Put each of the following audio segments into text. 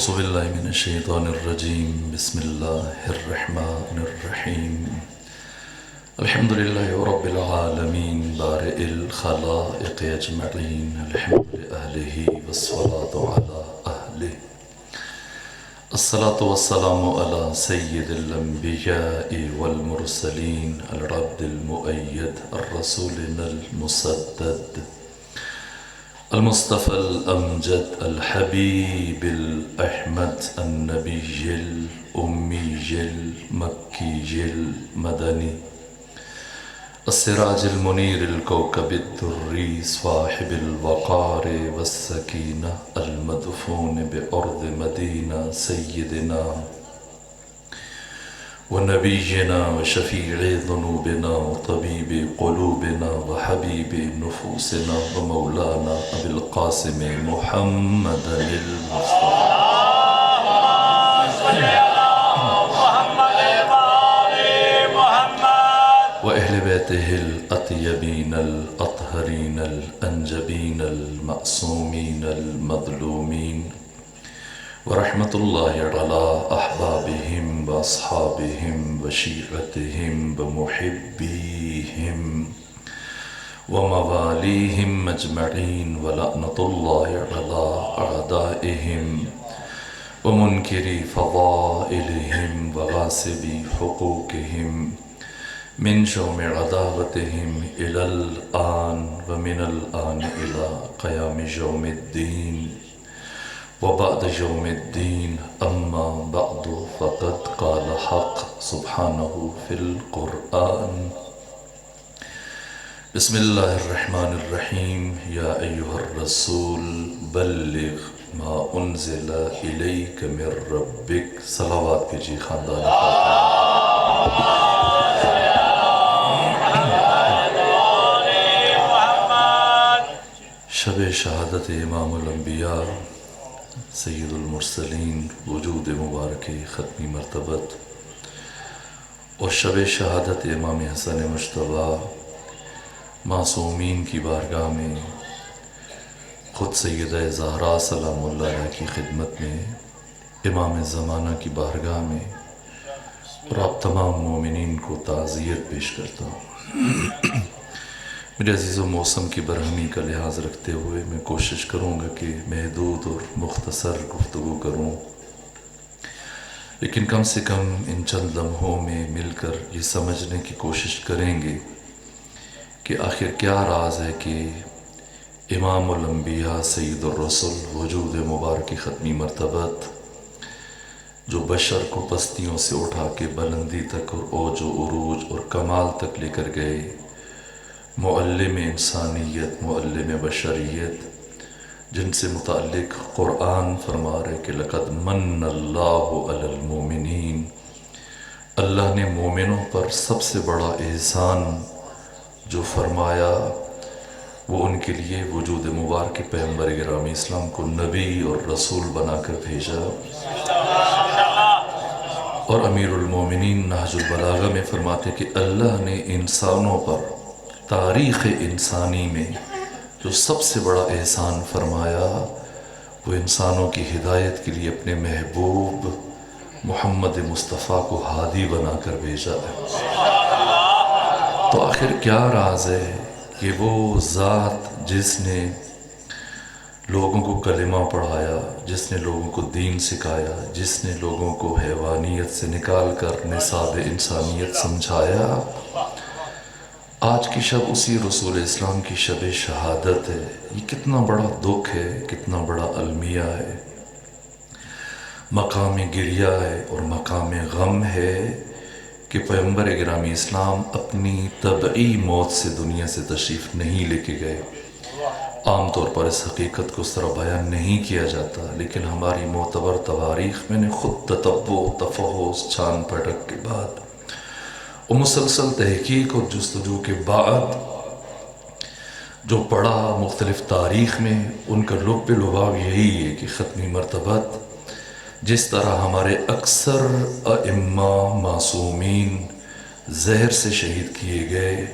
Auzubillahiminash-shaytanir-rajim. Bismillahir-rahmanir-rahim. Alhamdulillahi rabbil alamin, bari'il khalaiqi ajma'in. Alhamdu li ahlihi was-salatu ala ahlihi. As-salatu was-salamu ala sayyidil anbiya'i wal-mursalin, al-rabdil mu'ayyad, al-rasulina al-musaddad, المصطفى الأمجد الحبيب الأحمد النبي الأمي المكي المدني السراج المنير الكوكب الدري صاحب الوقار والسكينة المدفون بأرض مدينة سيدنا ونبينا وشفيع ذنوبنا وطبيب قلوبنا وحبيب نفوسنا ومولانا أبي القاسم محمد المصطفى وأهل بيته الأطيبين الأطهرين الأنجبين المأسومين المظلومين ورحمة الله على أحبابهم وأصحابهم وشيعتهم ومحبيهم ومواليهم أجمعين ولعنة الله على أعدائهم ومنكري فضائلهم وغاصبي حقوقهم من شوم عداوتهم إلى الآن ومن الآن إلى قيام يوم الدين وبعد يوم الدين أما بعد فقد قال حق سبحانه في القرآن بسم الله الرحمن الرحيم يا أيها الرسول بلغ ما أنزل إليك من ربك صلوات بجي خاندان شب شہادت امام الانبیاء سید المرسلین وجود مبارک ختمی مرتبت اور شب شہادت امام حسن مجتبی معصومین کی بارگاہ میں خود سیدہ زہرا سلام اللہ علیہ کی خدمت میں امام زمانہ کی بارگاہ میں اور آپ تمام مومنین کو تعزیت پیش کرتا ہوں۔ میرے عزیز و موسم کی برہمی کا لحاظ رکھتے ہوئے میں کوشش کروں گا کہ محدود اور مختصر گفتگو کروں، لیکن کم سے کم ان چند لمحوں میں مل کر یہ سمجھنے کی کوشش کریں گے کہ آخر کیا راز ہے کہ امام الانبیاء سید الرسل وجود مبارک ختمی مرتبت جو بشر کو پستیوں سے اٹھا کے بلندی تک اور اوج و عروج اور کمال تک لے کر گئے، معلم انسانیت، معلم بشریت، جن سے متعلق قرآن فرما رہے کہ لقد من اللہ علی المومنین، اللہ نے مومنوں پر سب سے بڑا احسان جو فرمایا وہ ان کے لیے وجود مبارک پیغمبر گرامی اسلام کو نبی اور رسول بنا کر بھیجا۔ اور امیر المومنین نہج البلاغہ میں فرماتے کہ اللہ نے انسانوں پر تاریخ انسانی میں جو سب سے بڑا احسان فرمایا وہ انسانوں کی ہدایت کے لیے اپنے محبوب محمد مصطفیٰ کو ہادی بنا کر بھیجا ہے۔ تو آخر کیا راز ہے کہ وہ ذات جس نے لوگوں کو کلمہ پڑھایا، جس نے لوگوں کو دین سکھایا، جس نے لوگوں کو حیوانیت سے نکال کر نصاب انسانیت سمجھایا، آج کی شب اسی رسول اسلام کی شب شہادت ہے۔ یہ کتنا بڑا دکھ ہے، کتنا بڑا المیہ ہے، مقام گریہ ہے اور مقام غم ہے کہ پیغمبر گرامی اسلام اپنی طبعی موت سے دنیا سے تشریف نہیں لے کے گئے۔ عام طور پر اس حقیقت کو اس طرح بیان نہیں کیا جاتا، لیکن ہماری معتبر تواریخ میں نے خود تتبع، تفحص، چھان پھٹک کے بعد اور مسلسل تحقیق اور جستجو کے بعد جو پڑھا مختلف تاریخ میں، ان کا لب لباب یہی ہے کہ ختمی مرتبت جس طرح ہمارے اکثر ائمہ معصومین زہر سے شہید کیے گئے،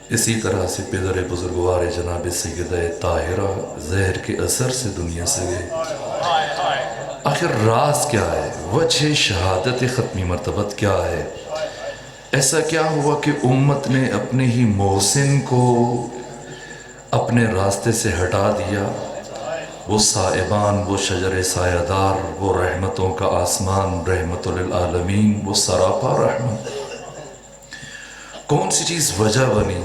اسی طرح سے پدر بزرگوار جناب سیدہ طاہرہ زہر کے اثر سے دنیا سے گئے۔ آخر راز کیا ہے؟ وجہ شہادت ختمی مرتبت کیا ہے؟ ایسا کیا ہوا کہ امت نے اپنے ہی محسن کو اپنے راستے سے ہٹا دیا؟ وہ صائبان، وہ شجر سایہ دار، وہ رحمتوں کا آسمان، رحمت للعالمین، وہ سراپا رحمت، کون سی چیز وجہ بنی؟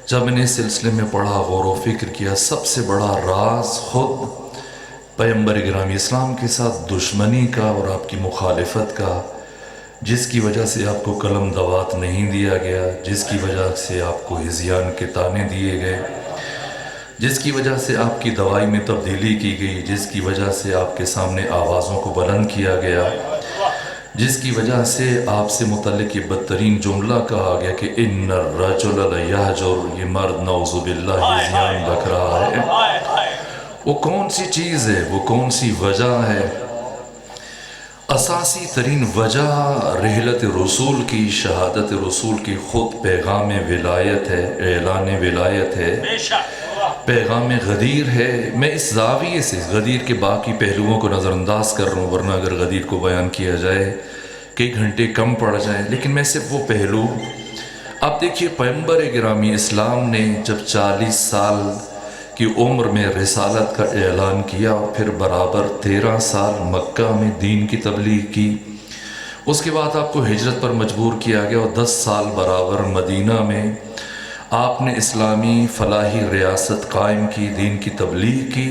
جب میں نے اس سلسلے میں پڑھا، غور و فکر کیا، سب سے بڑا راز خود پیغمبر گرامی اسلام کے ساتھ دشمنی کا اور آپ کی مخالفت کا، جس کی وجہ سے آپ کو قلم دوات نہیں دیا گیا، جس کی وجہ سے آپ کو ہذیان کے طعنے دیے گئے، جس کی وجہ سے آپ کی دوائی میں تبدیلی کی گئی، جس کی وجہ سے آپ کے سامنے آوازوں کو بلند کیا گیا، جس کی وجہ سے آپ سے متعلق یہ بدترین جملہ کہا گیا کہ ان الرجل لیہجر، یہ مرد نعوذ باللہ ہذیان رکھ رہا ہے۔ وہ کون سی چیز ہے؟ وہ کون سی وجہ ہے؟ اساسی ترین وجہ رحلت رسول کی، شہادت رسول کی خود پیغام ولایت ہے، اعلان ولایت ہے، پیغام غدیر ہے۔ میں اس زاویے سے غدیر کے باقی پہلوؤں کو نظر انداز کر رہا ہوں، ورنہ اگر غدیر کو بیان کیا جائے کئی گھنٹے کم پڑ جائیں، لیکن میں صرف وہ پہلو، آپ دیکھیے پیغمبر گرامی اسلام نے جب 40 سال کی عمر میں رسالت کا اعلان کیا اور پھر برابر 13 سال مکہ میں دین کی تبلیغ کی، اس کے بعد آپ کو ہجرت پر مجبور کیا گیا اور 10 سال برابر مدینہ میں آپ نے اسلامی فلاحی ریاست قائم کی، دین کی تبلیغ کی،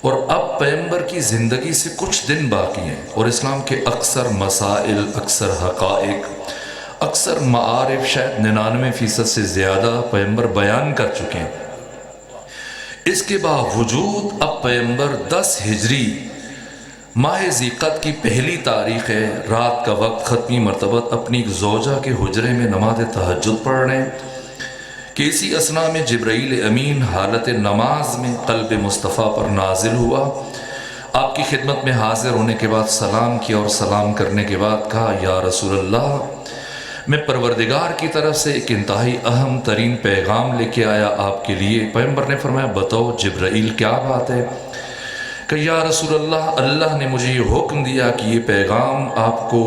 اور اب پیغمبر کی زندگی سے کچھ دن باقی ہیں اور اسلام کے اکثر مسائل، اکثر حقائق، اکثر معارف شاید 99% سے زیادہ پیغمبر بیان کر چکے ہیں۔ اس کے باوجود اب پیغمبر 10 ہجری ماہ ذیقعد کی پہلی تاریخ ہے، رات کا وقت، ختمی مرتبت اپنی زوجہ کے حجرے میں نماز تہجد پڑھ رہے ہیں کہ اسی اثناء میں جبرائیل امین حالت نماز میں قلب مصطفیٰ پر نازل ہوا۔ آپ کی خدمت میں حاضر ہونے کے بعد سلام کیا اور سلام کرنے کے بعد کہا یا رسول اللہ، میں پروردگار کی طرف سے ایک انتہائی اہم ترین پیغام لے کے آیا آپ کے لیے۔ پیغمبر نے فرمایا بتاؤ جبرائیل کیا بات ہے؟ کہ یا رسول اللہ، اللہ نے مجھے یہ حکم دیا کہ یہ پیغام آپ کو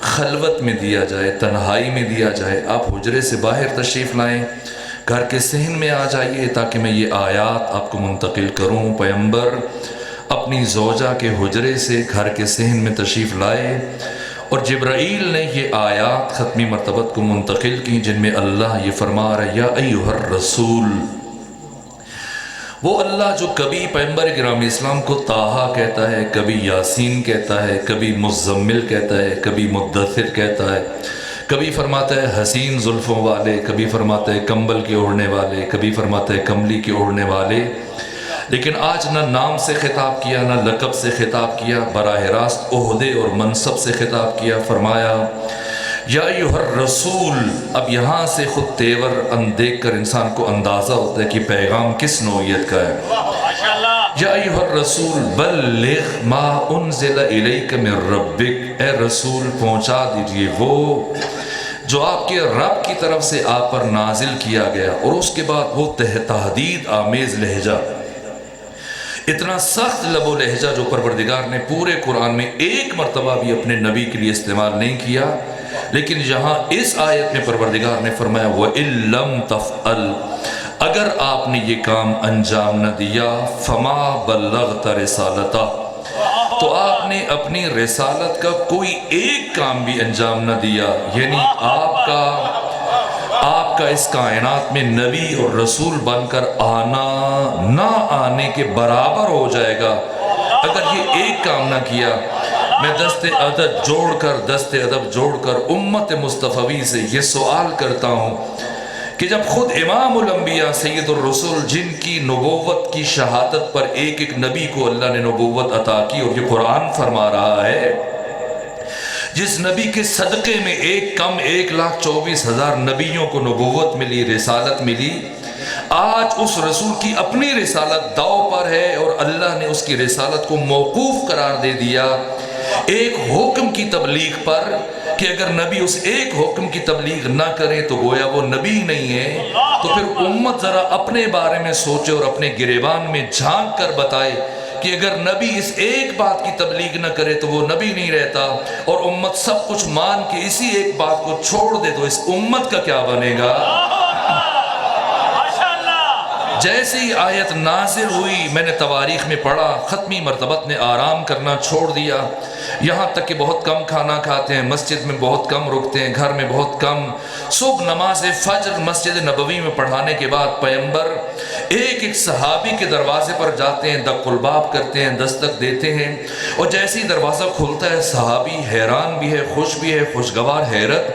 خلوت میں دیا جائے، تنہائی میں دیا جائے، آپ حجرے سے باہر تشریف لائیں، گھر کے صحن میں آ جائیے تاکہ میں یہ آیات آپ کو منتقل کروں۔ پیغمبر اپنی زوجہ کے حجرے سے گھر کے صحن میں تشریف لائے اور جبرائیل نے یہ آیات ختمی مرتبت کو منتقل کی، جن میں اللہ یہ فرما رہا ہے یا ایھا الرسول، وہ اللہ جو کبھی پیغمبر گرامی اسلام کو طٰہٰ کہتا ہے، کبھی یاسین کہتا ہے، کبھی مزمل کہتا ہے، کبھی مدثر کہتا ہے، کبھی فرماتا ہے حسین زلفوں والے، کبھی فرماتا ہے کمبل کے اوڑھنے والے، کبھی فرماتا ہے کملی کے اوڑھنے والے، لیکن آج نہ نام سے خطاب کیا، نہ لقب سے خطاب کیا، براہ راست عہدے اور منصب سے خطاب کیا۔ فرمایا یا ایھا الرسول۔ اب یہاں سے خود تیور دیکھ کر انسان کو اندازہ ہوتا ہے کہ پیغام کس نوعیت کا ہے۔ یا ایھا الرسول بلغ ما انزل الیک من ربک، اے رسول پہنچا دیجئے وہ جو آپ کے رب کی طرف سے آپ پر نازل کیا گیا۔ اور اس کے بعد وہ تحدید آمیز لہجہ، اتنا سخت لب و لہجہ جو پروردگار نے پورے قرآن میں ایک مرتبہ بھی اپنے نبی کے لیے استعمال نہیں کیا، لیکن یہاں اس آیت میں پروردگار نے فرمایا وَإِن لَمْ تَفْعَلْ، اگر آپ نے یہ کام انجام نہ دیا فَمَا بَلَّغْتَ رِسَالَتَهُ، تو آپ نے اپنی رسالت کا کوئی ایک کام بھی انجام نہ دیا، یعنی آپ کا اس کائنات میں نبی اور رسول بن کر آنا نہ آنے کے برابر ہو جائے گا اگر یہ ایک کام نہ کیا۔ میں دست ادب جوڑ کر امت مصطفی سے یہ سوال کرتا ہوں کہ جب خود امام الانبیاء سید الرسول جن کی نبوت کی شہادت پر ایک ایک نبی کو اللہ نے نبوت عطا کی، اور یہ قرآن فرما رہا ہے جس نبی کے صدقے میں 1,24,000 نبیوں کو نبوت ملی، رسالت ملی، آج اس رسول کی اپنی رسالت داؤ پر ہے اور اللہ نے اس کی رسالت کو موقوف قرار دے دیا ایک حکم کی تبلیغ پر، کہ اگر نبی اس ایک حکم کی تبلیغ نہ کرے تو گویا وہ نبی نہیں ہے۔ تو پھر امت ذرا اپنے بارے میں سوچے اور اپنے گریبان میں جھانک کر بتائے کہ اگر نبی اس ایک بات کی تبلیغ نہ کرے تو وہ نبی نہیں رہتا، اور امت سب کچھ مان کے اسی ایک بات کو چھوڑ دے تو اس امت کا کیا بنے گا؟ جیسے ہی آیت نازل ہوئی میں نے تواریخ میں پڑھا ختمی مرتبت نے آرام کرنا چھوڑ دیا، یہاں تک کہ بہت کم کھانا کھاتے ہیں، مسجد میں بہت کم رکتے ہیں، گھر میں بہت کم۔ صبح نماز فجر مسجد نبوی میں پڑھانے کے بعد پیغمبر ایک صحابی کے دروازے پر جاتے ہیں، دق الباب کرتے ہیں، دستک دیتے ہیں، اور جیسے ہی دروازہ کھلتا ہے صحابی حیران بھی ہے، خوش بھی ہے، خوشگوار حیرت،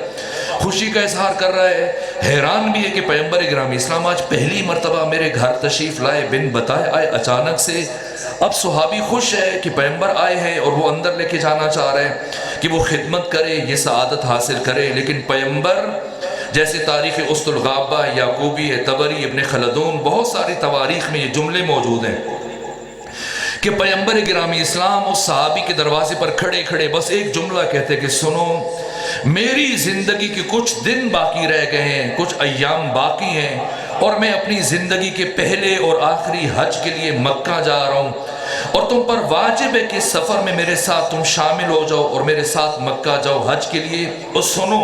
خوشی کا اظہار کر رہا ہے، حیران بھی ہے کہ پیغمبر گرامی اسلام آج پہلی مرتبہ میرے گھر تشریف لائے، بن بتائے آئے اچانک سے۔ اب صحابی خوش ہے کہ پیغمبر آئے ہیں اور وہ اندر لے کے جانا چاہ رہے ہیں کہ وہ خدمت کرے، یہ سعادت حاصل کرے، لیکن پیغمبر جیسے تاریخ اسد الغابہ، یعقوبی، طبری، ابن خلدون، بہت ساری تواریخ میں یہ جملے موجود ہیں کہ پیغمبر گرامی اسلام اس صحابی کے دروازے پر کھڑے کھڑے بس ایک جملہ کہتے کہ سنو، میری زندگی کے کچھ دن باقی رہ گئے ہیں، کچھ ایام باقی ہیں، اور میں اپنی زندگی کے پہلے اور آخری حج کے لیے مکہ جا رہا ہوں، اور تم پر واجب ہے کہ اس سفر میں میرے ساتھ تم شامل ہو جاؤ اور میرے ساتھ مکہ جاؤ حج کے لیے۔ اور سنو،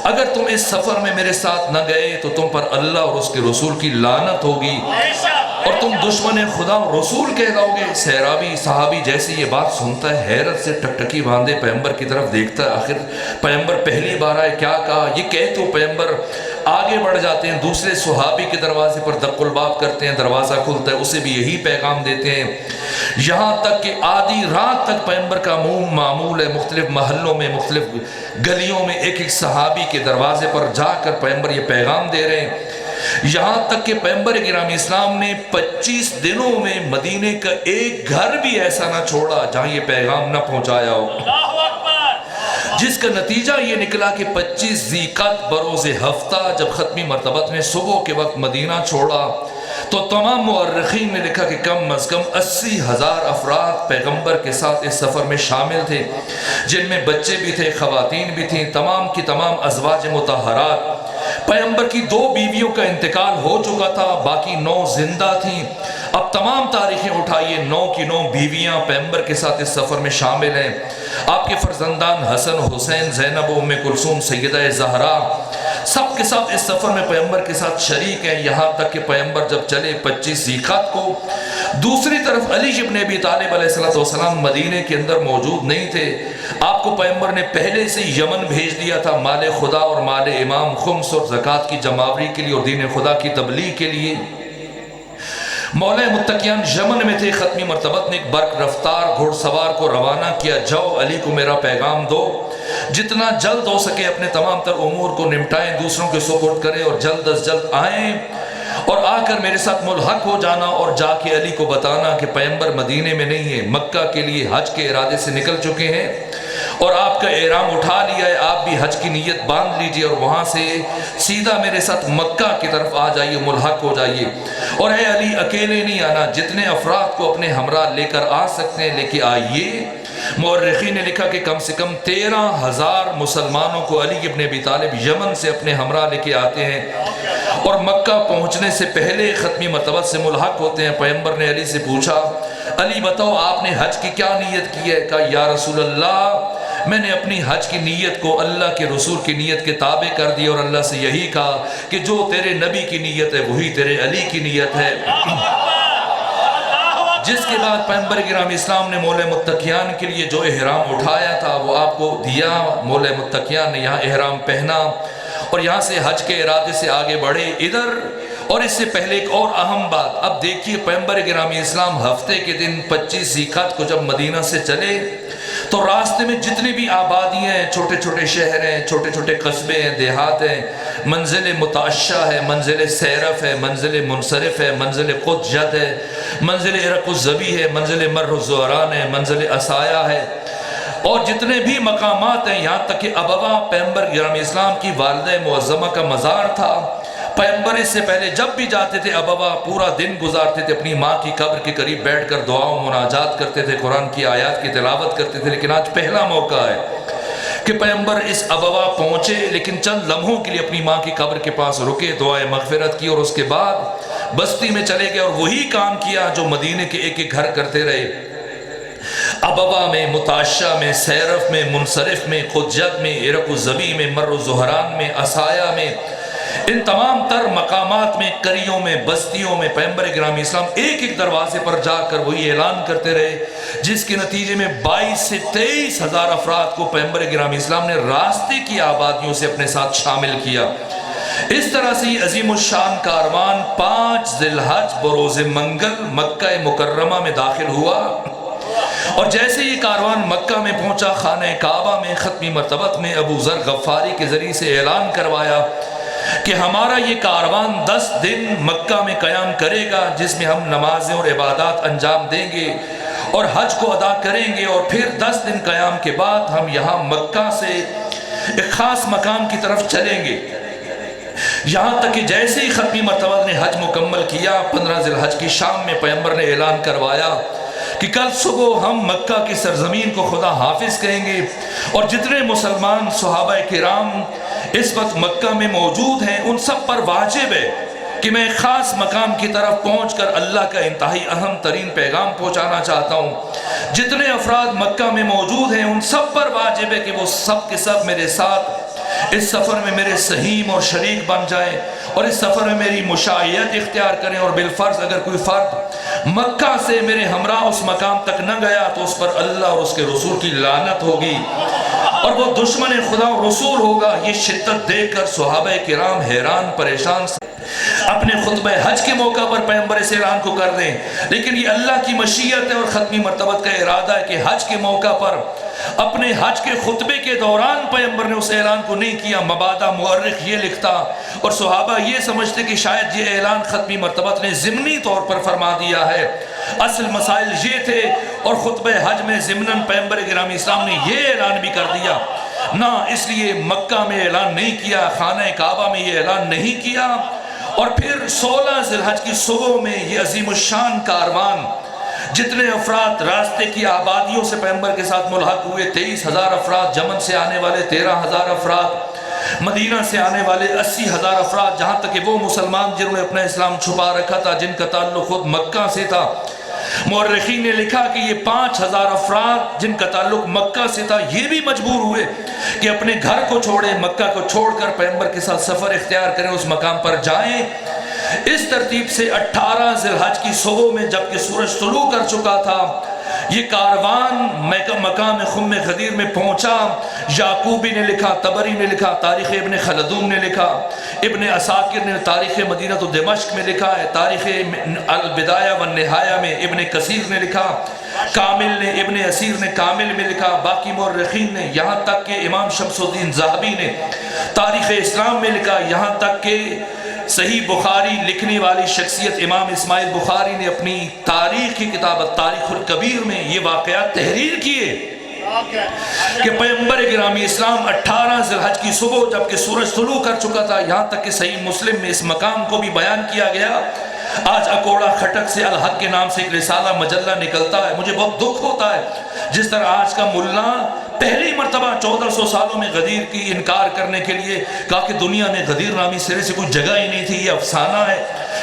اگر تم اس سفر میں میرے ساتھ نہ گئے تو تم پر اللہ اور اس کے رسول کی لعنت ہوگی اور تم دشمن خدا و رسول کہلاؤ گے۔ سہرابی صحابی جیسے یہ بات سنتا ہے حیرت سے ٹکٹکی باندھے پیغمبر کی طرف دیکھتا ہے، آخر پیغمبر پہلی بار آئے، کیا کہا؟ یہ کہہ تو پیغمبر آگے بڑھ جاتے ہیں، دوسرے صحابی کے دروازے پر دق الباب کرتے ہیں، دروازہ کھلتا ہے، اسے بھی یہی پیغام دیتے ہیں، یہاں تک کہ آدھی رات تک پیغمبر کا معمول ہے مختلف محلوں میں، مختلف گلیوں میں ایک صحابی کے دروازے پر جا کر پیغمبر یہ پیغام دے رہے ہیں، یہاں تک کہ پیغمبر گرامی اسلام نے 25 دنوں میں مدینے کا ایک گھر بھی ایسا نہ چھوڑا جہاں یہ پیغام نہ پہنچایا ہو، جس کا نتیجہ یہ نکلا کہ 25 ذیقعد بروز ہفتہ جب ختمی مرتبت نے صبح کے وقت مدینہ چھوڑا تو تمام مورخین نے لکھا کہ کم از کم 80,000 افراد پیغمبر کے ساتھ اس سفر میں شامل تھے، جن میں بچے بھی تھے، خواتین بھی تھیں، تمام کی تمام ازواج مطہرات۔ پیغمبر کی 2 بیویوں کا انتقال ہو چکا تھا، باقی 9 زندہ تھیں۔ اب تمام تاریخیں اٹھائیے، 9 کی 9 بیویاں پیغمبر کے ساتھ اس سفر میں شامل ہیں، آپ کے فرزندان حسن، حسین، زینب، ام کلثوم، سیدہ زہرا، سب کے ساتھ اس سفر میں پیغمبر کے ساتھ شریک ہیں، یہاں تک کہ پیغمبر جب چلے 25 ذیقعد کو، دوسری طرف علی ابن ابی طالب علیہ السلام مدینے کے اندر موجود نہیں تھے، آپ کو پیغمبر نے پہلے سے یمن بھیج دیا تھا مال خدا اور مال امام، خمس اور زکوٰۃ کی جمعآوری کے لیے اور دین خدا کی تبلیغ کے لیے۔ مولا متقیان یمن میں تھے، ختمی مرتبت نے ایک برق رفتار گھوڑ سوار کو روانہ کیا، جاؤ علی کو میرا پیغام دو، جتنا جلد ہو سکے اپنے تمام تر امور کو نمٹائیں، دوسروں کے سپرد کریں اور جلد از جلد آئیں اور آ کر میرے ساتھ ملحق ہو جانا اور جا کے علی کو بتانا کہ پیغمبر مدینے میں نہیں ہے، مکہ کے لیے حج کے ارادے سے نکل چکے ہیں اور آپ کا احرام اٹھا لیا ہے، آپ بھی حج کی نیت باندھ لیجئے اور وہاں سے سیدھا میرے ساتھ مکہ کی طرف آ جائیے، ملحق ہو جائیے، اور اے علی اکیلے نہیں آنا، جتنے افراد کو اپنے ہمراہ لے کر آ سکتے ہیں لے کے آئیے۔ مورخین نے لکھا کہ کم سے کم 13,000 مسلمانوں کو علی ابن ابی طالب یمن سے اپنے ہمراہ لے کے آتے ہیں اور مکہ پہنچنے سے پہلے ختمی مرتبت سے ملحق ہوتے ہیں۔ پیغمبر نے علی سے پوچھا علی بتاؤ آپ نے حج کی کیا نیت کی ہے؟ کہا یا رسول اللہ میں نے اپنی حج کی نیت کو اللہ کے رسول کی نیت کے تابع کر دیا اور اللہ سے یہی کہا کہ جو تیرے نبی کی نیت ہے وہی تیرے علی کی نیت ہے۔ جس کے بعد پیغمبر گرامی اسلام نے مولے متقیان کے لیے جو احرام اٹھایا تھا وہ آپ کو دیا۔ مولے متقیان نے یہاں احرام پہنا اور یہاں سے حج کے ارادے سے آگے بڑھے ادھر۔ اور اس سے پہلے ایک اور اہم بات، اب دیکھیے پیغمبر گرامی اسلام ہفتے کے دن 25 ذیقعت کو جب مدینہ سے چلے تو راستے میں جتنی بھی آبادیاں ہیں، چھوٹے چھوٹے شہر ہیں، چھوٹے چھوٹے قصبے ہیں، دیہات ہیں، منزل متعشہ ہے، منزل سیرف ہے، منزل منصرف ہے، منزل قدجد ہے، منزل عرق الزبی ہے، منزل مر الزہران ہے، منزل عصایا ہے، اور جتنے بھی مقامات ہیں، یہاں تک کہ ابوا پیغمبر گرامی اسلام کی والدہ معظمہ کا مزار تھا۔ پیغمبر اس سے پہلے جب بھی جاتے تھے ابوا پورا دن گزارتے تھے اپنی ماں کی قبر کے قریب بیٹھ کر دعا و مناجات کرتے تھے، قرآن کی آیات کی تلاوت کرتے تھے، لیکن آج پہلا موقع ہے کہ پیغمبر اس ابوا پہنچے، لیکن چند لمحوں کے لیے اپنی ماں کی قبر کے پاس رکے، دعائے مغفرت کی اور اس کے بعد بستی میں چلے گئے اور وہی کام کیا جو مدینے کے ایک ایک گھر کرتے رہے۔ ابوا میں، متعشہ میں، سیرف میں، منصرف میں، قدجد میں، عرق الزبی میں، مر الزہران میں، عصایا میں، ان تمام تر مقامات میں، قریوں میں، بستیوں میں پیغمبر گرامی اسلام ایک ایک دروازے پر جا کر وہی اعلان کرتے رہے، جس کے نتیجے میں 22 سے 23 ہزار افراد کو پیغمبر گرامی اسلام نے راستے کی آبادیوں سے اپنے ساتھ شامل کیا۔ اس طرح سے یہ عظیم الشان کاروان 5 ذی الحج بروز منگل مکہ مکرمہ میں داخل ہوا، اور جیسے یہ کاروان مکہ میں پہنچا، خانہ کعبہ میں ختمی مرتبت میں ابو ذر غفاری کے ذریعے سے اعلان کروایا کہ ہمارا یہ کاروان 10 دن مکہ میں قیام کرے گا، جس میں ہم نمازیں اور عبادات انجام دیں گے اور حج کو ادا کریں گے، اور پھر 10 دن قیام کے بعد ہم یہاں مکہ سے ایک خاص مقام کی طرف چلیں گے۔ یہاں تک کہ جیسے ہی ختمی مرتبہ نے حج مکمل کیا، 15 ذی الحج کی شام میں پیغمبر نے اعلان کروایا کہ کل صبح ہم مکہ کی سرزمین کو خدا حافظ کہیں گے، اور جتنے مسلمان صحابہ کرام اس وقت مکہ میں موجود ہیں ان سب پر واجب ہے کہ میں ایک خاص مقام کی طرف پہنچ کر اللہ کا انتہائی اہم ترین پیغام پہنچانا چاہتا ہوں۔ جتنے افراد مکہ میں موجود ہیں ان سب پر واجب ہے کہ وہ سب کے سب میرے ساتھ اس سفر میں میرے سہیم اور شریک بن جائیں، اور اس سفر میں میری مشایعت اختیار کریں، اور بالفرض اگر کوئی فرد مکہ سے میرے ہمراہ اس مقام تک نہ گیا تو اس پر اللہ اور اس کے رسول کی لعنت ہوگی، اور وہ دشمن خدا و رسول ہوگا۔ یہ شدت دیکھ کر صحابہ کرام حیران پریشان اپنے خطبہ حج کے موقع پر پیغمبر اس اعلان کو کر دیں، لیکن یہ اللہ کی مشیت ہے اور ختمی مرتبت کا ارادہ ہے کہ حج کے موقع پر اپنے حج کے خطبے کے دوران پیغمبر نے اس اعلان کو نہیں کیا۔ مبادہ مورخ یہ لکھتا اور صحابہ یہ سمجھتے کہ شاید یہ اعلان ختمی مرتبت نے ضمنی طور پر فرما دیا ہے، اصل مسائل یہ تھے، اور خطبہ حج میں ضمناً پیغمبر گرامی اسلام نے یہ اعلان بھی کر دیا نہ، اس لیے مکہ میں اعلان نہیں کیا، خانہ کعبہ میں یہ اعلان نہیں کیا، اور پھر 16 ذی الحج کی صبح میں یہ عظیم الشان کاروان جتنے افراد راستے کی آبادیوں سے پیغمبر کے ساتھ ملحق ہوئے، 23,000 افراد، یمن سے آنے والے 13,000 افراد، مدینہ سے آنے والے 80,000 افراد، جہاں تک کہ وہ مسلمان جنہوں نے اپنا اسلام چھپا رکھا تھا، جن کا تعلق خود مکہ سے تھا۔ مورخین نے لکھا کہ یہ 5,000 افراد جن کا تعلق مکہ سے تھا یہ بھی مجبور ہوئے کہ اپنے گھر کو چھوڑیں، مکہ کو چھوڑ کر پیغمبر کے ساتھ سفر اختیار کریں، اس مقام پر جائیں۔ اس ترتیب سے 18 ذی الحج کی صبح میں جبکہ سورج طلوع کر چکا تھا، یہ کاروان مقام خم غدیر میں پہنچا۔ یعقوبی نے لکھا، طبری نے لکھا، تاریخ ابن خلدون نے لکھا، ابن عساکر نے تاریخ مدینہ و دمشق میں لکھا ہے، تاریخ البدایہ والنہایہ میں ابن کثیر نے لکھا، کامل نے، ابن اسیر نے کامل میں لکھا، باقی مورخین نے، یہاں تک کہ امام شمس الدین ذہبی نے تاریخ اسلام میں لکھا، یہاں تک کہ صحیح بخاری لکھنے والی شخصیت امام اسماعیل بخاری نے اپنی تاریخ کی کتاب تاریخ الکبیر میں یہ واقعات تحریر کیے کہ پیغمبر گرامی اسلام 18 ذی الحج کی صبح جبکہ سورج طلوع کر چکا تھا، یہاں تک کہ صحیح مسلم میں اس مقام کو بھی بیان کیا گیا۔ آج اکوڑا کھٹک سے الحق کے نام سے ایک رسالہ مجلہ نکلتا ہے، مجھے بہت دکھ ہوتا ہے جس طرح آج کا ملا پہلی مرتبہ 1400 سالوں میں غدیر کی انکار کرنے کے لیے کہا کہ دنیا میں غدیر نامی سرے سے کوئی جگہ ہی نہیں تھی، یہ افسانہ ہے،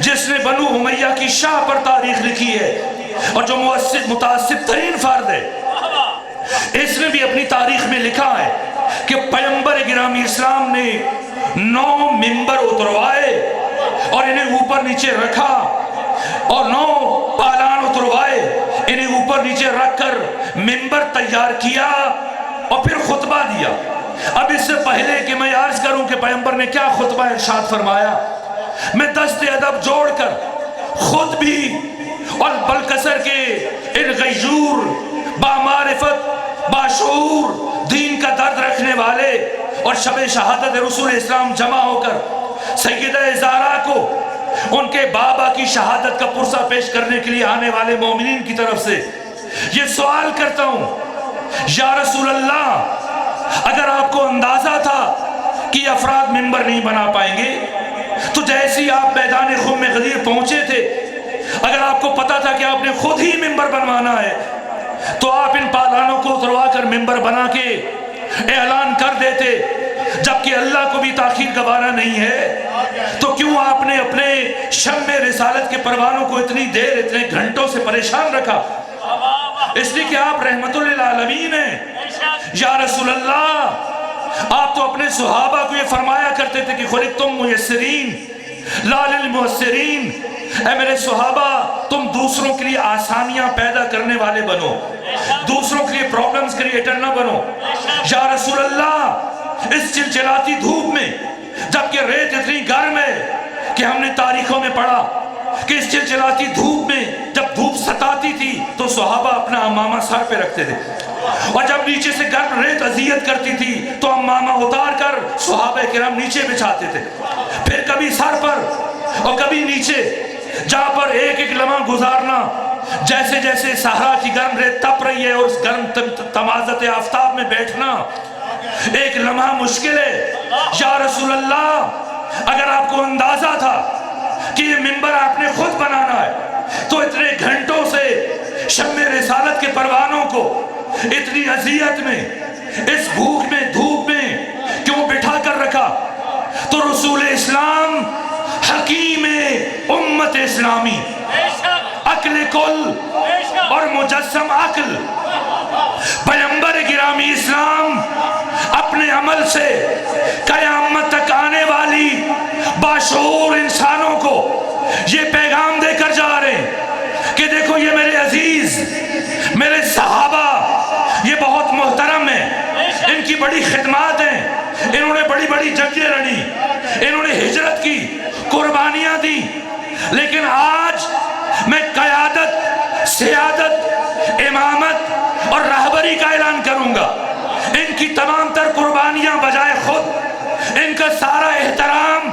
جس نے بنو امیہ کی شاہ پر تاریخ لکھی ہے اور جو متعصب ترین فرد ہے، اس نے بھی اپنی تاریخ میں لکھا ہے کہ پیغمبر گرامی اسلام نے 9 ممبر اتروائے اور انہیں اوپر نیچے رکھا، اور 9 پالان اتروائے، انہیں اوپر نیچے رکھ کر ممبر تیار کیا اور پھر خطبہ دیا۔ اب اس سے پہلے کہ میں عرض کروں کہ پیغمبر نے کیا خطبہ ارشاد فرمایا، میں دست ادب جوڑ کر خود بھی اور بلکسر کے ان غیور بامعرفت باشعور دین کا درد رکھنے والے اور شب شہادت رسول اسلام جمع ہو کر سیدہ زہرا کو ان کے بابا کی شہادت کا پرسہ پیش کرنے کے لیے آنے والے مومنین کی طرف سے یہ سوال کرتا ہوں، یا رسول اللہ، اگر آپ کو اندازہ تھا کہ یہ افراد ممبر نہیں بنا پائیں گے تو جیسی آپ میدان خم میں غدیر پہنچے تھے، اگر آپ کو پتا تھا کہ آپ نے خود ہی ممبر بنوانا ہے تو آپ ان پالانوں کو اتروا کر ممبر بنا کے اعلان کر دیتے۔ جبکہ اللہ کو بھی تاخیر گوارا نہیں ہے تو کیوں آپ نے اپنے شم رسالت کے پروانوں کو اتنی دیر اتنے گھنٹوں سے پریشان رکھا؟ اس لیے کہ آپ رحمت للعالمین ہیں۔ یا رسول اللہ، آپ تو اپنے صحابہ کو یہ فرمایا کرتے تھے کہ خلقتم میسرین لا للمعسرین، اے میرے صحابہ تم دوسروں کے لیے آسانیاں پیدا کرنے والے بنو، دوسروں کے لیے پرابلمز کریٹر نہ بنو۔ یا رسول اللہ، اس چلچلاتی دھوپ میں جبکہ ریت اتنی گرم ہے کہ ہم نے تاریخوں میں پڑھا کہ اس چلچلاتی دھوپ میں جب دھوپ ستاتی تھی تو صحابہ اپنا امامہ سر پہ رکھتے تھے، اور جب نیچے سے گرم ریت اذیت کرتی تھی تو امامہ اتار کر صحابہ کرام نیچے بچھاتے تھے، پھر کبھی سر پر اور کبھی نیچے، جہاں پر ایک ایک لمحہ گزارنا جیسے جیسے صحرا کی گرم ریت تپ رہی ہے اور اس گرم تمازت آفتاب میں بیٹھنا ایک لمحہ مشکل ہے۔ یا رسول اللہ، اگر آپ کو اندازہ تھا کہ یہ ممبر آپ نے خود بنانا ہے تو اتنے گھنٹوں سے شم رسالت کے پروانوں کو اتنی اذیت میں، اس بھوک میں دھوپ میں کیوں بٹھا کر رکھا؟ تو رسول اسلام حکیم امت اسلامی، عقل کل اور مجسم عقل، پیغمبر گرامی اسلام اپنے عمل سے قیامت تک آنے والی باشعور انسانوں کو یہ پیغام دے کر جا رہے ہیں کہ دیکھو یہ میرے عزیز، میرے صحابہ یہ بہت محترم ہیں، ان کی بڑی خدمات ہیں، انہوں نے بڑی بڑی جنگیں لڑی، انہوں نے ہجرت کی، قربانیاں دی، لیکن آج میں قیادت، سیادت، امامت اور رہبری کا اعلان کروں گا۔ ان کی تمام تر قربانیاں بجائے خود، ان کا سارا احترام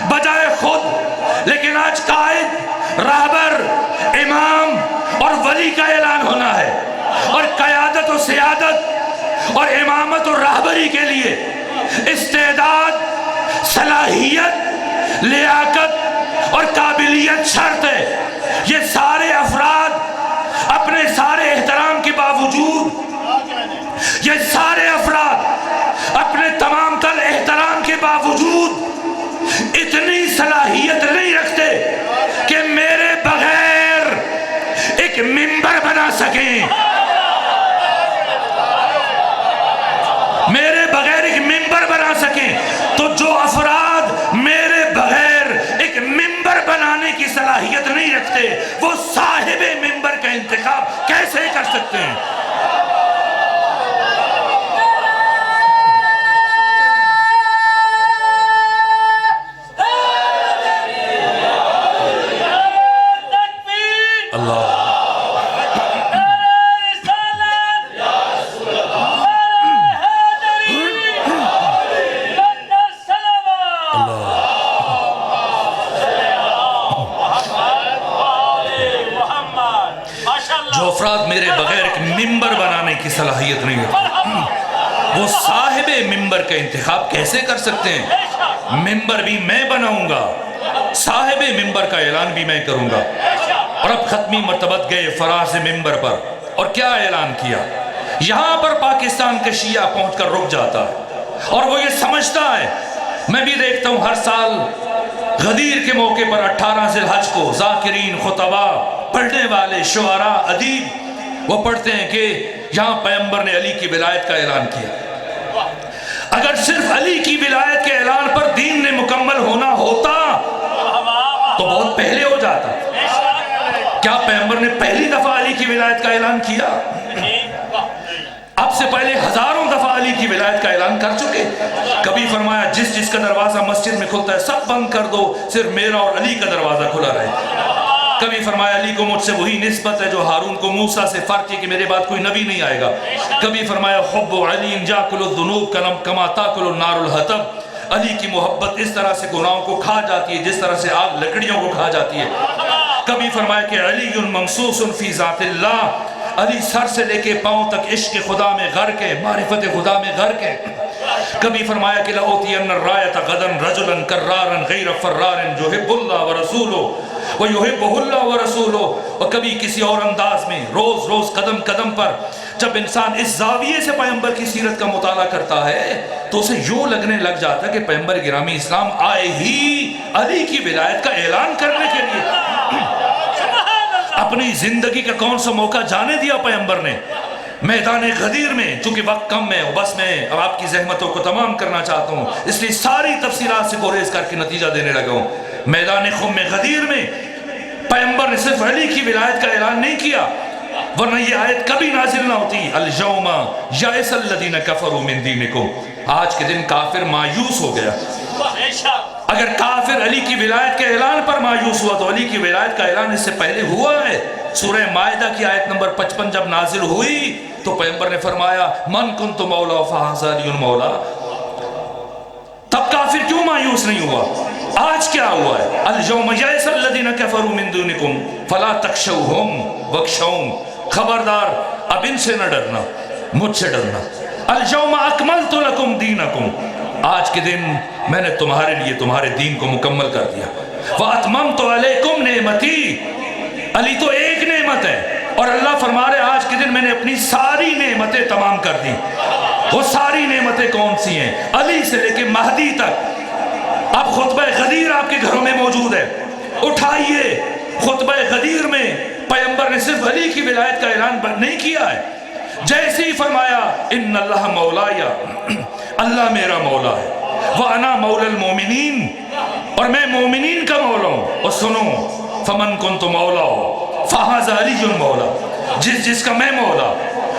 بجائے خود، لیکن آج قائد، رہبر، امام اور ولی کا اعلان ہونا ہے، اور قیادت و سیادت اور امامت اور رہبری کے لیے استعداد، صلاحیت، لیاقت اور قابلیت شرط ہے۔ یہ سارے افراد اپنے سارے احترام کے باوجود، یہ سارے افراد اپنے تمام تر احترام کے باوجود اتنی صلاحیت نہیں رکھتے کہ میرے بغیر ایک ممبر بنا سکیں، میرے بغیر ایک ممبر بنا سکیں۔ تو جو افراد میرے بغیر ایک ممبر بنانے کی صلاحیت نہیں رکھتے وہ صاحب ممبر کا انتخاب کیسے کر سکتے ہیں؟ جو افراد میرے بغیر ایک ممبر بنانے کی صلاحیت نہیں رکھتے وہ صاحب ممبر کا انتخاب کیسے کر سکتے ہیں؟ ممبر بھی میں بناؤں گا، صاحب ممبر کا اعلان بھی میں کروں گا۔ اور اب ختمی مرتبت گئے فراز ممبر پر اور کیا اعلان کیا؟ یہاں پر پاکستان کا شیعہ پہنچ کر رک جاتا ہے اور وہ یہ سمجھتا ہے، میں بھی دیکھتا ہوں ہر سال غدیر کے موقع پر 18 ذی الحج کو ذاکرین، خطبہ، پڑھنے والے، شعراء، ادیب وہ پڑھتے ہیں کہ یہاں پیغمبر نے علی کی ولایت کا اعلان کیا۔ اگر صرف علی کی ولایت کے اعلان پر دین نے مکمل ہونا ہوتا تو بہت پہلے ہو جاتا۔ کیا پیغمبر نے پہلی دفعہ علی کی ولایت کا اعلان کیا؟ اب سے پہلے ہزاروں دفعہ علی کی ولایت کا اعلان کر چکے۔ کبھی فرمایا جس جس کا دروازہ مسجد میں کھلتا ہے سب بند کر دو، صرف میرا اور علی کا دروازہ کھلا رہے۔ کبھی فرمایا علی کو مجھ سے وہی نسبت ہے جو ہارون کو موسیٰ سے، فرق ہے کہ میرے بعد کوئی نبی نہیں آئے گا۔ کبھی فرمایا حب علی جاکل الذنوب کما تاکل النار الحطب، علی کی محبت اس طرح سے گناہوں کو کھا جاتی ہے جس طرح سے آگ لکڑیوں کو کھا جاتی ہے۔ کبھی فرمایا کہ علی ممسوس فی ذات اللہ، علی سر سے لے کے پاؤں تک عشق خدا میں غرق ہے، معرفت خدا میں غرق ہے۔ کبھی فرمایا کہ لأوتین الرایۃ غدا رجلا کرارا غیر فرار یحب اللہ ورسولہ ویحبہ اللہ ورسولہ۔ اور کبھی کسی اور انداز میں روز روز قدم قدم پر جب انسان اس زاویے سے پیغمبر کی سیرت کا مطالعہ کرتا ہے تو اسے یوں لگنے لگ جاتا ہے کہ پیغمبر گرامی اسلام آئے ہی علی کی ولایت کا اعلان کرنے کے لیے۔ اپنی زندگی کا کون سا موقع جانے دیا پیغمبر نے؟ میدان غدیر میں، چونکہ وقت کم ہے بس میں اب آپ کی زحمتوں کو تمام کرنا چاہتا ہوں، اس لیے ساری تفصیلات سے گریز کر کے نتیجہ دینے لگا ہوں۔ میدان خم غدیر میں پیغمبر نے صرف علی کی ولایت کا اعلان نہیں کیا، ورنہ یہ آیت کبھی نازل نہ ہوتی۔ اليوم یئس الذین کفروا من دینکم، آج کے دن کافر مایوس ہو گیا۔ اگر کافر علی کی ولایت کے اعلان پر مایوس ہوا تو علی کی ولایت کا اعلان اس سے پہلے ہوا ہے۔ سورہ مائدہ کی آیت نمبر 55 جب نازل ہوئی تو پیغمبر نے فرمایا من کنت مولا فہذا علی مولا۔ تب کافر کیوں مایوس نہیں ہوا؟ آج کیا ہوا ہے؟ اليوم یئس الذین کفروا من دونکم فلا تخشوہم واخشون، خبردار اب ان سے نہ ڈرنا، مجھ سے ڈرنا۔ اليوم اکملت لکم دینکم، آج کے دن میں نے تمہارے لیے تمہارے دین کو مکمل کر دیا۔ وَأَتْمَمْتُ عَلَيْكُمْ نِعْمَتِي، علی تو ایک نعمت ہے اور اللہ فرما رہے آج کے دن میں نے اپنی ساری نعمتیں تمام کر دی۔ وہ ساری نعمتیں کون سی ہیں؟ علی سے لے کے مہدی تک۔ اب خطبہ غدیر آپ کے گھروں میں موجود ہے، اٹھائیے۔ خطبہ غدیر میں پیغمبر نے صرف علی کی ولایت کا اعلان نہیں کیا ہے، جیسے ہی فرمایا ان اللہ مولایا، اللہ میرا مولا ہے، وَأَنَا مَوْلَى الْمُؤْمِنِينَ، اور میں مومنین کا مولا ہوں۔ اور سنو فَمَنْ كُنْتُ مَوْلَاهُ فَهَذَا عَلِيٌّ مَوْلَا، جس جس کا میں مولا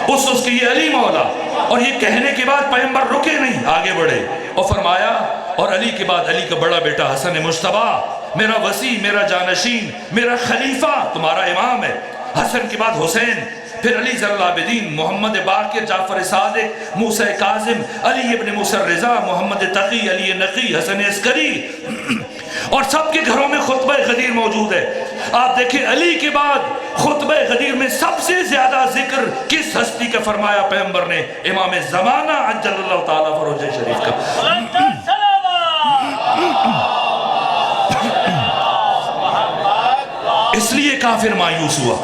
اس کی یہ علی مولا۔ اور یہ کہنے کے بعد پیغمبر رکے نہیں، آگے بڑھے اور فرمایا اور علی کے بعد علی کا بڑا بیٹا حسن مجتبیٰ، میرا وسیع، میرا جانشین، میرا خلیفہ، تمہارا امام ہے۔ حسن کے بعد حسین، پھر علی ذی العابدین، محمد باقر، جعفر صادق، موسیٰ کاظم، علی ابن موسیٰ الرضا، محمد تقی، علی نقی، حسن عسکری، اور سب کے گھروں میں خطبہ غدیر موجود ہے۔ آپ دیکھیں علی کے بعد خطبہ غدیر میں سب سے زیادہ ذکر کس ہستی کا فرمایا پیغمبر نے؟ امام زمانہ عجل اللہ تعالیٰ فروج شریف کا۔ اس لیے کافر مایوس ہوا،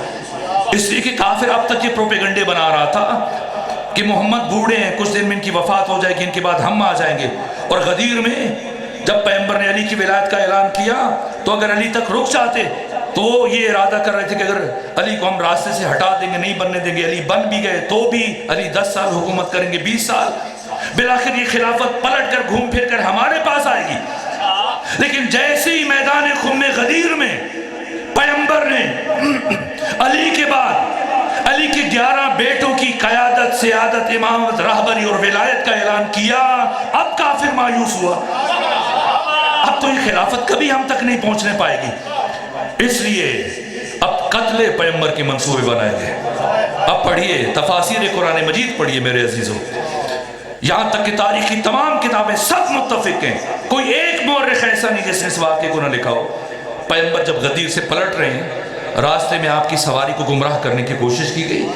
اس لیے کہ کافر اب تک یہ پروپیگنڈے بنا رہا تھا کہ محمد بوڑھے ہیں، کچھ دن میں ان کی وفات ہو جائے گی، ان کے بعد ہم آ جائیں گے۔ اور غدیر میں جب پیغمبر نے علی کی ولایت کا اعلان کیا تو اگر علی تک رک جاتے تو وہ یہ ارادہ کر رہے تھے کہ اگر علی کو ہم راستے سے ہٹا دیں گے، نہیں بننے دیں گے، علی بن بھی گئے تو بھی علی 10 سال حکومت کریں گے، 20 سال، بالآخر یہ خلافت پلٹ کر گھوم پھر کر ہمارے پاس آئے گی۔ لیکن جیسے ہی میدان خم غدیر میں پیغمبر نے علی کے بعد علی کے 11 بیٹوں کی قیادت، سیادت، امامت، رہبری اور ولایت کا اعلان کیا، اب کافر مایوس ہوا۔ اب تو یہ خلافت کبھی ہم تک نہیں پہنچنے پائے گی، اس لیے اب قتل پیغمبر کے منصوبے بنائے گئے۔ اب پڑھیے تفاسیر قرآن مجید پڑھیے میرے عزیزوں، یہاں تک کہ تاریخی تمام کتابیں سب متفق ہیں، کوئی ایک مورخ ایسا نہیں جس نے اس واقعے کو نہ لکھا ہو۔ پیغمبر جب غدیر سے پلٹ رہے ہیں، راستے میں آپ کی سواری کو گمراہ کرنے کی کوشش کی گئی،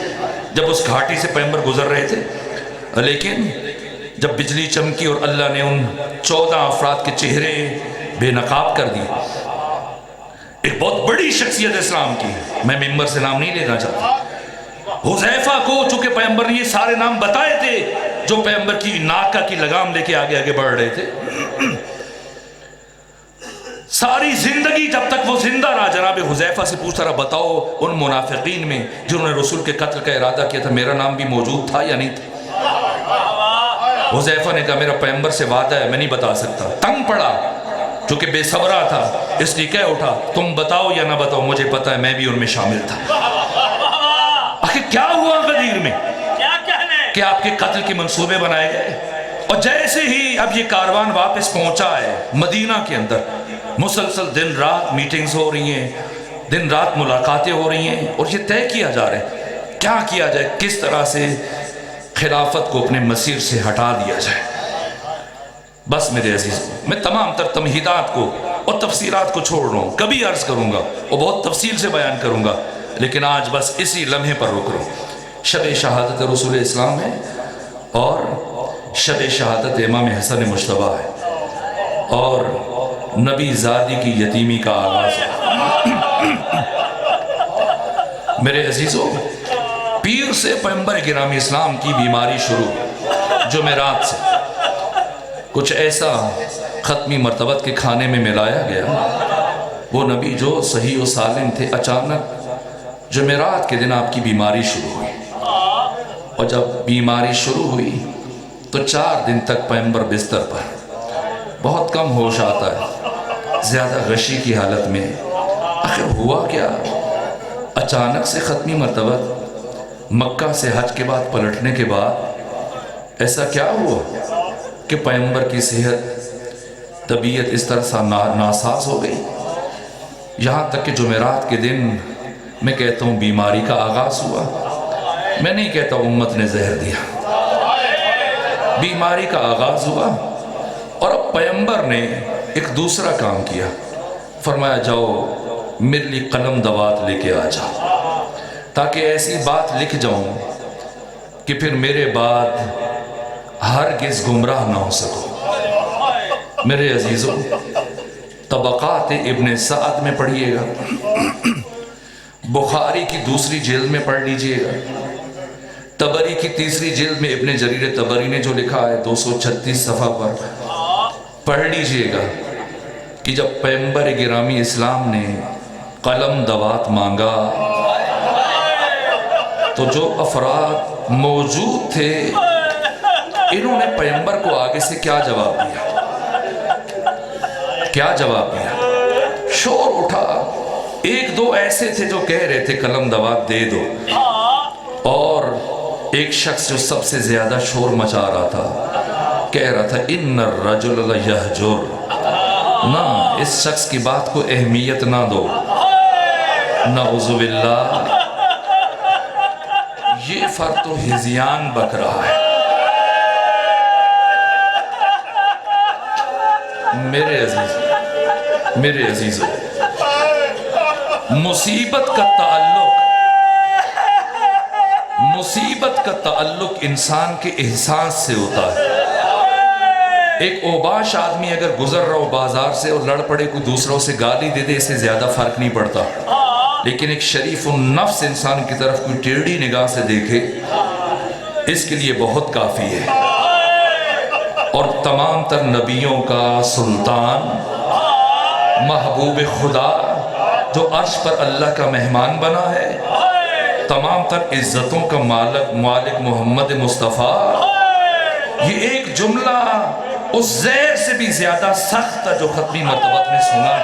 جب اس گھاٹی سے پیغمبر گزر رہے تھے، لیکن جب بجلی چمکی اور اللہ نے ان 14 افراد کے چہرے بے نقاب کر دیے، ایک بہت بڑی شخصیت اسلام کی، میں ممبر سے نام نہیں لینا چاہتا، حذیفہ کو چونکہ پیغمبر نے یہ سارے نام بتائے تھے جو پیغمبر کی ناکہ کی لگام لے کے آگے آگے بڑھ رہے تھے، ساری زندگی جب تک وہ زندہ رہا جناب حذیفہ سے پوچھتا رہا بتاؤ ان منافقین میں جنہوں نے رسول کے قتل کا ارادہ کیا تھا میرا نام بھی موجود تھا یا نہیں تھا؟ حذیفہ نے کہا میرا پیغمبر سے وعدہ ہے میں نہیں بتا سکتا. تنگ پڑا چونکہ بے صبرا تھا اس لیے کہہ اٹھا تم بتاؤ یا نہ بتاؤ مجھے پتا ہے میں بھی ان میں شامل تھا. آخر کیا ہوا غدیر میں کہ آپ کے قتل کے منصوبے بنائے گئے. اور جیسے ہی اب یہ کاروان واپس پہنچا ہے مدینہ کے اندر مسلسل دن رات میٹنگز ہو رہی ہیں دن رات ملاقاتیں ہو رہی ہیں اور یہ طے کیا جا رہا ہے کیا کیا جائے کس طرح سے خلافت کو اپنے مسیر سے ہٹا دیا جائے. بس میرے عزیز میں تمام تر تمہیدات کو اور تفسیرات کو چھوڑ رہا ہوں کبھی عرض کروں گا اور بہت تفصیل سے بیان کروں گا لیکن آج بس اسی لمحے پر رک رہا ہوں. شب شہادت رسول اسلام ہے اور شب شہادت امام حسن مجتبیٰ ہے اور نبی زادی کی یتیمی کا آغاز ہے. میرے عزیزو پیر سے پیغمبر گرامی اسلام کی بیماری شروع جمعرات سے کچھ ایسا ختمی مرتبت کے کھانے میں ملایا گیا وہ نبی جو صحیح و سالم تھے اچانک جمعرات کے دن آپ کی بیماری شروع ہوئی اور جب بیماری شروع ہوئی تو 4 دن تک پیغمبر بستر پر بہت کم ہوش آتا ہے زیادہ غشی کی حالت میں. آخر ہوا کیا اچانک سے ختمی مرتبت مکہ سے حج کے بعد پلٹنے کے بعد ایسا کیا ہوا کہ پیغمبر کی صحت طبیعت اس طرح سے ناساز ہو گئی یہاں تک کہ جمعرات کے دن میں کہتا ہوں بیماری کا آغاز ہوا. میں نہیں کہتا امت نے زہر دیا بیماری کا آغاز ہوا اور اب پیغمبر نے ایک دوسرا کام کیا فرمایا جاؤ میرے لیے قلم دوات لے کے آ جاؤ تاکہ ایسی بات لکھ جاؤں کہ پھر میرے بعد ہرگز گمراہ نہ ہو سکو. میرے عزیزوں طبقات ابن سعد میں پڑھیے گا بخاری کی 2 جلد میں پڑھ لیجئے گا طبری کی 3 جلد میں ابن جریر طبری نے جو لکھا ہے 236 صفحہ پر پڑھ لیجئے گا کہ جب پیغمبر گرامی اسلام نے قلم دوات مانگا تو جو افراد موجود تھے انہوں نے پیغمبر کو آگے سے کیا جواب دیا شور اٹھا. 1-2 ایسے تھے جو کہہ رہے تھے قلم دوات دے دو اور ایک شخص جو سب سے زیادہ شور مچا رہا تھا کہہ رہا تھا ان الرجل لیہجر نہ اس شخص کی بات کو اہمیت نہ دو نعوذ باللہ یہ فرد تو ہزیان بک رہا ہے. میرے عزیزو مصیبت کا تعلق انسان کے احساس سے ہوتا ہے. ایک اوباش آدمی اگر گزر رہا ہو بازار سے اور لڑ پڑے کوئی دوسروں سے گالی دے دے اس سے زیادہ فرق نہیں پڑتا لیکن ایک شریف النفس انسان کی طرف کوئی ٹیڑھی نگاہ سے دیکھے اس کے لیے بہت کافی ہے. اور تمام تر نبیوں کا سلطان محبوب خدا جو عرش پر اللہ کا مہمان بنا ہے تمام تر عزتوں کا مالک محمد مصطفیٰ یہ ایک جملہ اس زہر سے بھی زیادہ سخت تھا جو ختمی مرتبت نے سنا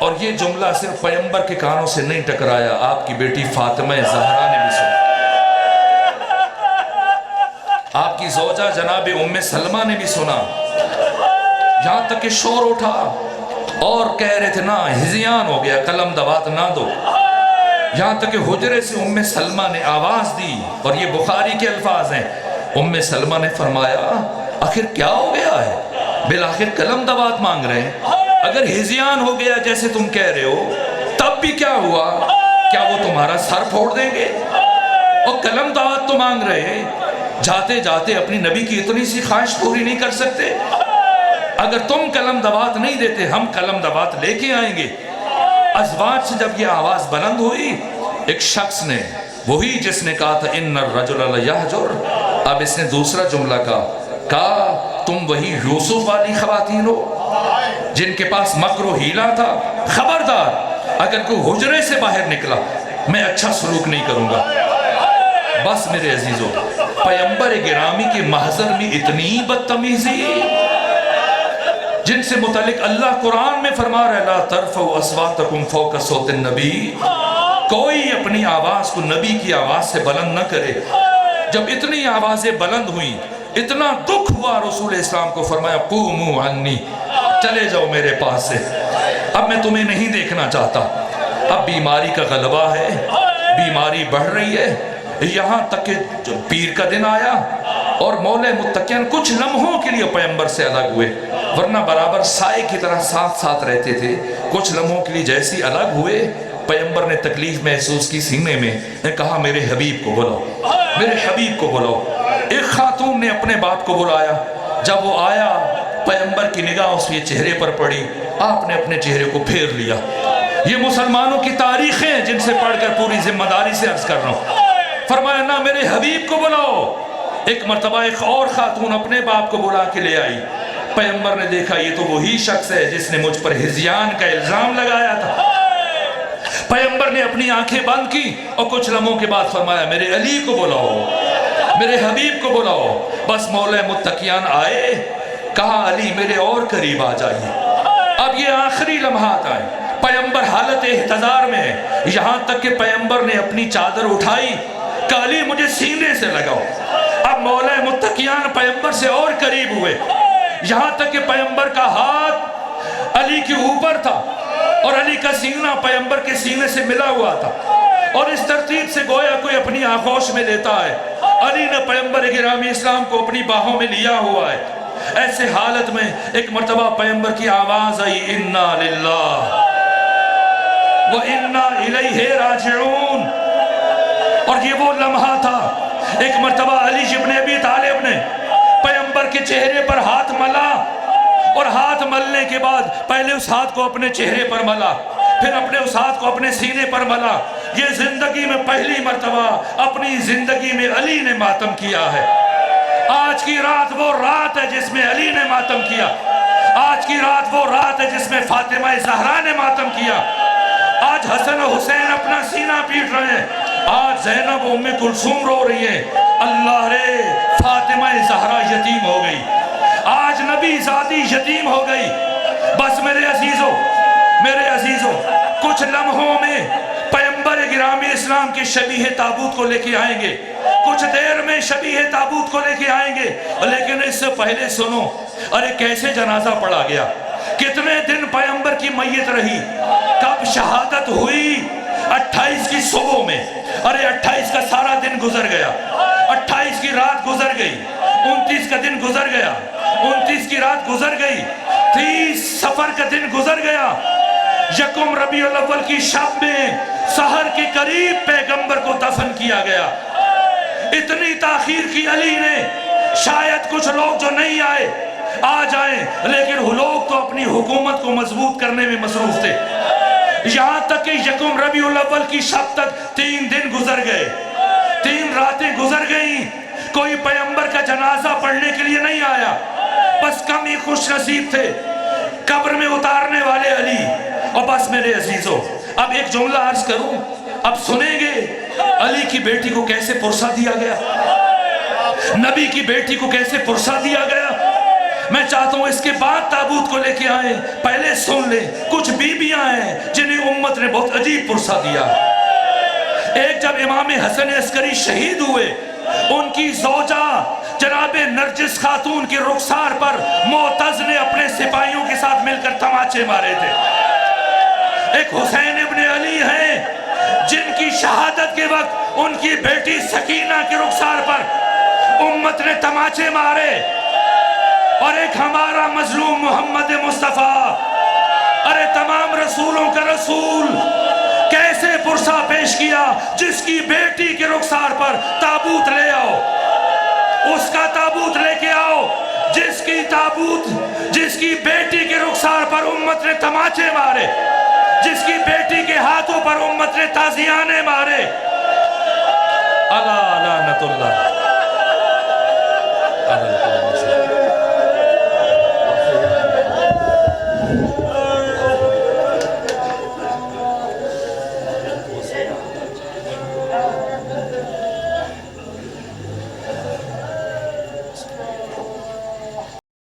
اور یہ جملہ صرف پیغمبر کے کانوں سے نہیں ٹکرایا آپ کی بیٹی فاطمہ زہرا نے بھی سنا آپ کی زوجہ جناب ام سلمہ نے بھی سنا یہاں تک کہ شور اٹھا اور کہہ رہے تھے نہ ہزیان ہو گیا قلم دوات نہ دو یہاں تک کہ حجرے سے ام سلمہ نے آواز دی اور یہ بخاری کے الفاظ ہیں ام سلمہ نے فرمایا آخر کیا ہو گیا ہے بالآخر قلم دوات مانگ رہے ہیں اگر ہزیان ہو گیا جیسے تم کہہ رہے ہو تب بھی کیا ہوا کیا وہ تمہارا سر پھوڑ دیں گے اور قلم دوات تو مانگ رہے ہیں جاتے جاتے اپنی نبی کی اتنی سی خواہش پوری نہیں کر سکتے اگر تم قلم دوات نہیں دیتے ہم قلم دوات لے کے آئیں گے. ازواج سے جب یہ آواز بلند ہوئی ایک شخص نے وہی جس نے کہا تھا ان الرجل لیہجر اب اس نے دوسرا جملہ کہا تم وہی یوسف والی خواتین ہو جن کے پاس مکر و ہیلا تھا، خبردار اگر کوئی حجرے سے باہر نکلا میں اچھا سلوک نہیں کروں گا۔ بس میرے عزیزوں، پیغمبر گرامی کے محضر میں اتنی بدتمیزی جن سے متعلق اللہ قرآن میں فرما رہا ہے لا ترفعوا اصواتکم فوق صوت النبی، کوئی اپنی آواز کو نبی کی آواز سے بلند نہ کرے۔ جب اتنی آوازیں بلند ہوئیں، اتنا دکھ ہوا، رسول اسلام کو فرمایا قوموا عنی، چلے جاؤ میرے پاس سے، اب میں تمہیں نہیں دیکھنا چاہتا۔ اب بیماری کا غلبہ ہے، بیماری بڑھ رہی ہے، یہاں تک کہ پیر کا دن آیا اور مولا متقین کچھ لمحوں کے لیے پیغمبر سے الگ ہوئے، ورنہ برابر سائے کی طرح ساتھ ساتھ رہتے تھے۔ کچھ لمحوں کے لیے جیسی الگ ہوئے، پیغمبر نے تکلیف محسوس کی سینے میں، نے کہا میرے حبیب کو بلاؤ، میرے حبیب کو بلاؤ۔ ایک خاتون نے اپنے باپ کو بلایا، جب وہ آیا پیغمبر کی نگاہ اس کے چہرے پر پڑی، آپ نے اپنے چہرے کو پھیر لیا۔ یہ مسلمانوں کی تاریخیں ہیں جن سے پڑھ کر پوری ذمہ داری سے عرض کر رہا ہوں۔ فرمایا نہ میرے حبیب کو بلاؤ۔ ایک مرتبہ ایک اور خاتون اپنے باپ کو بلا کے لے آئی، پیغمبر نے دیکھا یہ تو وہی شخص ہے جس نے مجھ پر ہذیان کا الزام لگایا تھا۔ پیغمبر نے اپنی آنکھیں بند کی اور کچھ لمحوں کے بعد فرمایا میرے علی کو بلاؤ، میرے حبیب کو بلاؤ۔ بس مولا متقیان آئے، کہا علی میرے اور قریب آ جائیے۔ اب یہ آخری لمحات آئے، پیغمبر حالت احتضار میں ہے، یہاں تک کہ پیغمبر نے اپنی چادر اٹھائی کہ علی مجھے سینے سے لگاؤ۔ اب مولا متقیان پیغمبر سے اور قریب ہوئے، یہاں تک کہ پیغمبر کا ہاتھ علی کے اوپر تھا اور علی کا سینہ پیغمبر کے سینے سے ملا ہوا تھا، اور اس ترتیب سے گویا کوئی اپنی آغوش میں لیتا ہے۔ علی نے پیغمبر گرامی اسلام کو اپنی باہوں میں لیا ہوا ہے۔ ایسے حالت میں ایک مرتبہ پیغمبر کی آواز آئی انا للہ و انا الیہ راجعون، اور یہ وہ لمحہ تھا ایک مرتبہ علی ابن ابی طالب نے پیغمبر کے چہرے پر ہاتھ ملا، اور ہاتھ ملنے کے بعد پہلے اس ہاتھ کو اپنے چہرے پر ملا، پھر اپنے اس ہاتھ کو اپنے سینے پر ملا۔ یہ زندگی میں پہلی مرتبہ اپنی زندگی میں علی نے ماتم کیا ہے۔ آج کی رات وہ رات ہے جس میں علی نے ماتم کیا، آج کی رات وہ رات ہے جس میں فاطمہ زہرا نے ماتم کیا۔ آج حسن و حسین اپنا سینہ پیٹ رہے ہیں، آج زینب ام کلثوم رو رہی ہے، اللہ رے فاطمہ زہرا یتیم ہو گئی، آج نبی زادی یتیم ہو گئی۔ بس میرے عزیزوں کچھ لمحوں میں پیغمبر گرامی اسلام کے شبیہ تابوت کو لے کے آئیں گے، کچھ دیر میں شبیہ تابوت کو لے کے آئیں گے، لیکن اس سے پہلے سنو، ارے کیسے جنازہ پڑھا گیا، کتنے دن پیغمبر کی میت رہی، کب شہادت ہوئی؟ 28 کی صبح میں، ارے 28 کا سارا دن گزر گیا، 28 کی رات گزر گئی، 29 کا دن گزر گیا، 29 کی رات گزر گئی، 30 صفر کا دن گزر گیا، یکم ربیع الاول کی شب میں سحر کے قریب پیغمبر کو دفن کیا گیا۔ اتنی تاخیر کی علی نے، شاید کچھ لوگ جو نہیں آئے آ جائیں، لیکن لوگ تو اپنی حکومت کو مضبوط کرنے میں مصروف تھے، یہاں تک کہ یکم ربیع الاول کی شب تک 3 دن گزر گئے، 3 راتیں گزر گئیں، کوئی پیغمبر کا جنازہ پڑھنے کے لیے نہیں آیا۔ بس کم ہی خوش نصیب تھے قبر میں اتارنے والے علی۔ اور بس میرے عزیزوں اب ایک جملہ عرض کروں، اب سنیں گے علی کی بیٹی کو کیسے پرسہ دیا گیا، نبی کی بیٹی کو کیسے پرسہ دیا گیا۔ میں چاہتا ہوں اس کے بعد تابوت کو لے کے آئیں، پہلے سن لیں کچھ بیویاں ہیں جنہیں امت نے بہت عجیب پرسہ دیا۔ ایک جب امام حسن عسکری شہید ہوئے، ان کی زوجہ جناب نرجس خاتون کے رخسار پر معتز نے اپنے سپاہیوں کے ساتھ مل کر تماچے مارے تھے۔ ایک حسین ابن علی ہیں جن کی شہادت کے وقت ان کی بیٹی سکینہ کے رخسار پر امت نے تماچے مارے، اور ایک ہمارا مظلوم محمد مصطفیٰ، ارے تمام رسولوں کا رسول، کیسے پرسہ پیش کیا، جس کی بیٹی کے رخسار پر تابوت لے آؤ، اس کا تابوت لے کے آؤ، جس کی بیٹی کے رخسار پر امت نے تماچے مارے، جس کی بیٹی کے ہاتھوں پر امت نے تازیانے مارے۔ اللہ لعنت اللہ۔